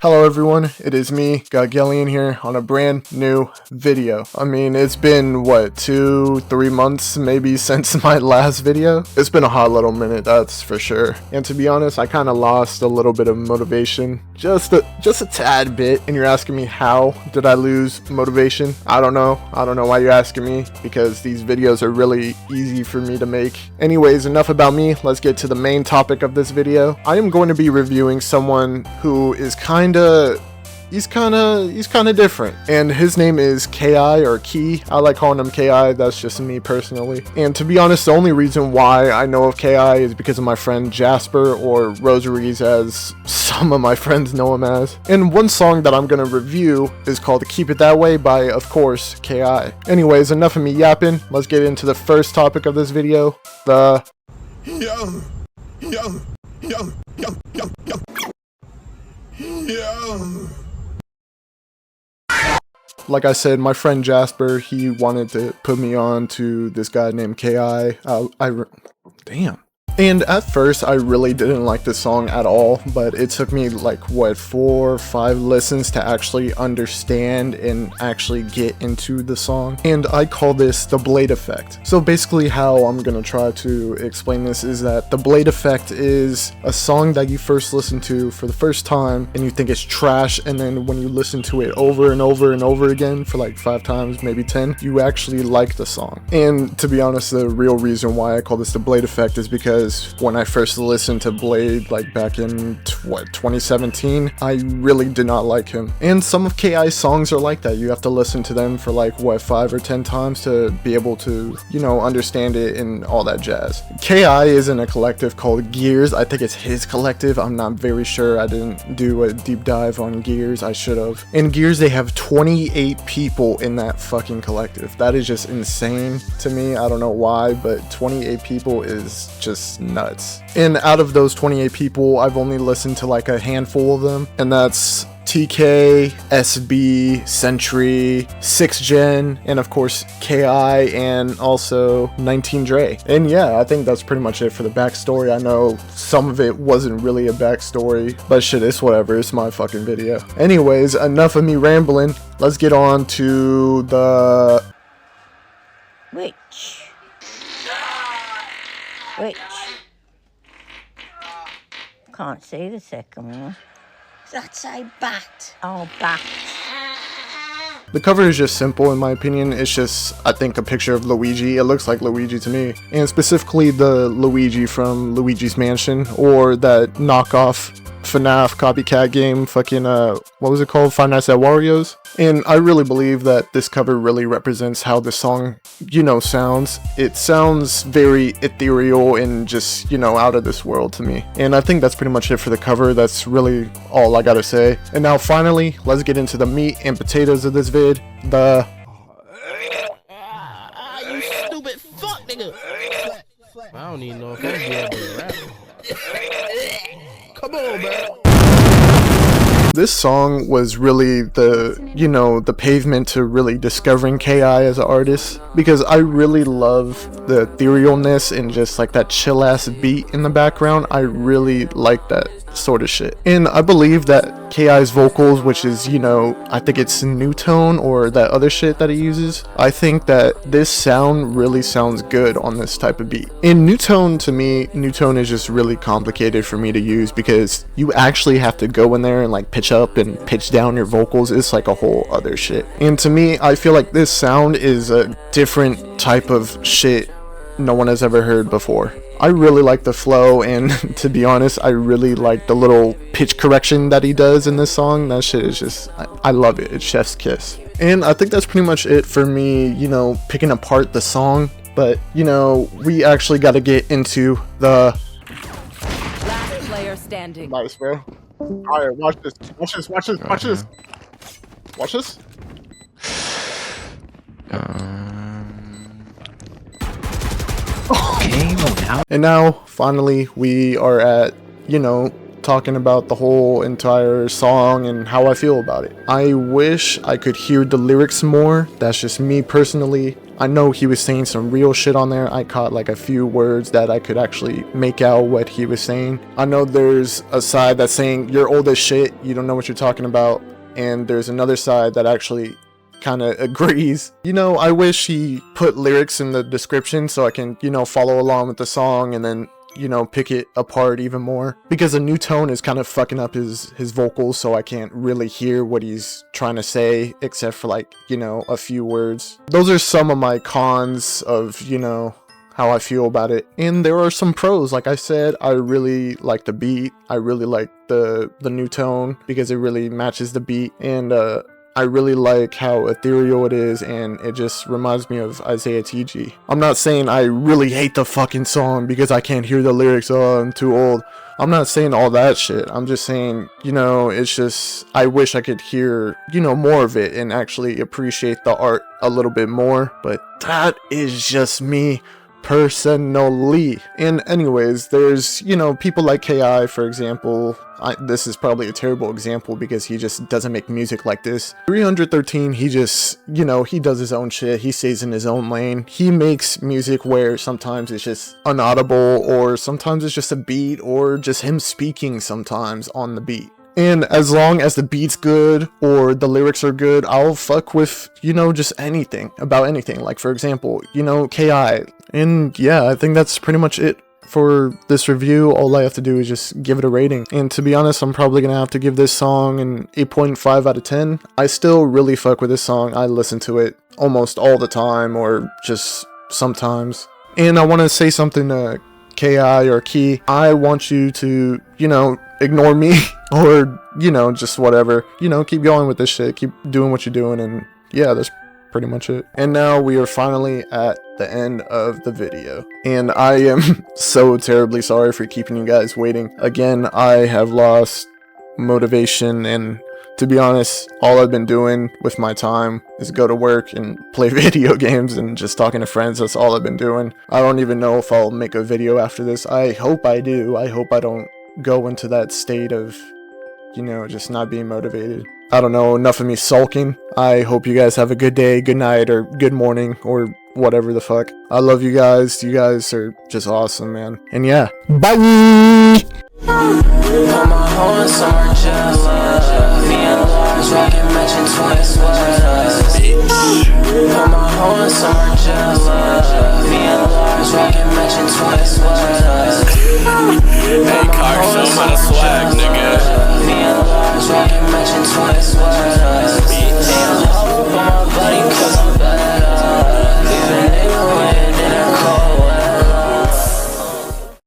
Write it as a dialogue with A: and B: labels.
A: Hello everyone, it is me, Gagelian here on a brand new video. I mean, it's been, what, 2-3 months maybe since my last video? It's been a hot little minute, that's for sure. And to be honest, I kind of lost a little bit of motivation. Just a tad bit. And you're asking me, how did I lose motivation? I don't know why you're asking me, because these videos are really easy for me to make. Anyways, enough about me, let's get to the main topic of this video. I am going to be reviewing someone who is he's kind of different, and his name is Ki or Key. I like calling him Ki, that's just me personally. And to be honest, the only reason why I know of Ki is because of my friend Jasper, or Rosaries as some of my friends know him as. And one song that I'm gonna review is called Keep It That Way by, of course, Ki. Anyways, enough of me yapping, let's get into the first topic of this video, the yo. Like I said, my friend Jasper, he wanted to put me on to this guy named Ki. Damn. And at first, I really didn't like this song at all, but it took me like, what, 4 or 5 listens to actually understand and actually get into the song. And I call this the Blade Effect. So basically how I'm gonna try to explain this is that the Blade Effect is a song that you first listen to for the first time and you think it's trash, and then when you listen to it over and over and over again for like 5 times, maybe 10, you actually like the song. And to be honest, the real reason why I call this the Blade Effect is because when I first listened to Blade, like back in 2017, I really did not like him. And some of Ki's songs are like that. You have to listen to them for like, what, 5 or 10 times to be able to, you know, understand it and all that jazz. Ki is in a collective called Gears. I think it's his collective. I'm not very sure. I didn't do a deep dive on Gears. I should have. In Gears, they have 28 people in that fucking collective. That is just insane to me. I don't know why, but 28 people is just nuts. And out of those 28 people, I've only listened to like a handful of them, and that's TK, SB, Sentry, 6th Gen, and of course Ki, and also 19 Dre. And yeah, I think that's pretty much it for the backstory. I know some of it wasn't really a backstory, but shit, it's whatever, it's my fucking video. Anyways, enough of me rambling, let's get on to the...
B: Which? Can't see the second one. That's a bat. Oh, bat.
A: The cover is just simple in my opinion. It's just, I think, a picture of Luigi. It looks like Luigi to me. And specifically the Luigi from Luigi's Mansion, or that knockoff FNAF copycat game, fucking, what was it called? Five Nights at Wario's? And I really believe that this cover really represents how the song, you know, sounds. It sounds very ethereal and just, you know, out of this world to me. And I think that's pretty much it for the cover. That's really all I gotta say. And now finally, let's get into the meat and potatoes of this vid. The...
C: You stupid fuck, nigga. I don't even know if I'm able to rap. Come on, man.
A: This song was really the, you know, the pavement to really discovering Ki as an artist, because I really love the etherealness and just like that chill ass beat in the background. I really like that sort of shit. And I believe that Ki's vocals, which is, you know, I think it's new tone or that other shit that he uses, I think that this sound really sounds good on this type of beat. And new tone, to me, new tone is just really complicated for me to use, because you actually have to go in there and like pitch up and pitch down your vocals. It's like a whole other shit. And to me, I feel like this sound is a different type of shit no one has ever heard before. I really like the flow, and to be honest, I really like the little pitch correction that he does in this song. That shit is just, I love it. It's chef's kiss. And I think that's pretty much it for me, you know, picking apart the song. But, you know, we actually got to get into the...
D: Last player standing.
A: Nice, bro. Alright, watch this. Watch this. Watch this. Watch this. Watch this. And now, finally, we are at, you know, talking about the whole entire song and how I feel about it. I wish I could hear the lyrics more. That's just me personally. I know he was saying some real shit on there. I caught like a few words that I could actually make out what he was saying. I know there's a side that's saying you're old as shit, you don't know what you're talking about, and there's another side that actually kind of agrees. You know, I wish he put lyrics in the description so I can, you know, follow along with the song and then, you know, pick it apart even more, because a new tone is kind of fucking up his vocals, so I can't really hear what he's trying to say except for like, you know, a few words. Those are some of my cons of, you know, how I feel about it. And there are some pros. Like I said, I really like the beat. I really like the new tone because it really matches the beat, and I really like how ethereal it is, and it just reminds me of Isaiah TG. I'm not saying I really hate the fucking song because I can't hear the lyrics, oh, I'm too old. I'm not saying all that shit. I'm just saying, you know, it's just, I wish I could hear, you know, more of it and actually appreciate the art a little bit more. But that is just me personally. And anyways, there's, you know, people like KI, for example. This is probably a terrible example because he just doesn't make music like this. 313, he just, you know, he does his own shit. He stays in his own lane. He makes music where sometimes it's just inaudible, or sometimes it's just a beat, or just him speaking sometimes on the beat. And as long as the beat's good or the lyrics are good, I'll fuck with, you know, just anything, about anything. Like, for example, you know, KI. And yeah, I think that's pretty much it for this review. All I have to do is just give it a rating. And to be honest, I'm probably gonna have to give this song an 8.5 out of 10. I still really fuck with this song. I listen to it almost all the time, or just sometimes. And I want to say something to KI or Key. I want you to, you know, ignore me or, you know, just whatever. You know, keep going with this shit. Keep doing what you're doing. And yeah, that's pretty much it. And now we are finally at the end of the video, and I am so terribly sorry for keeping you guys waiting. Again, I have lost motivation, and to be honest, all I've been doing with my time is go to work and play video games and just talking to friends. That's all I've been doing. I don't even know if I'll make a video after this. I hope I do. I hope I don't go into that state of, you know, just not being motivated. I don't know, enough of me sulking. I hope you guys have a good day, good night, or good morning, or whatever the fuck. I love you guys. You guys are just awesome, man. And yeah, bye!
E: Hey, car, show 'em how to swag, nigga. Me and Lars rockin' matching twice, what?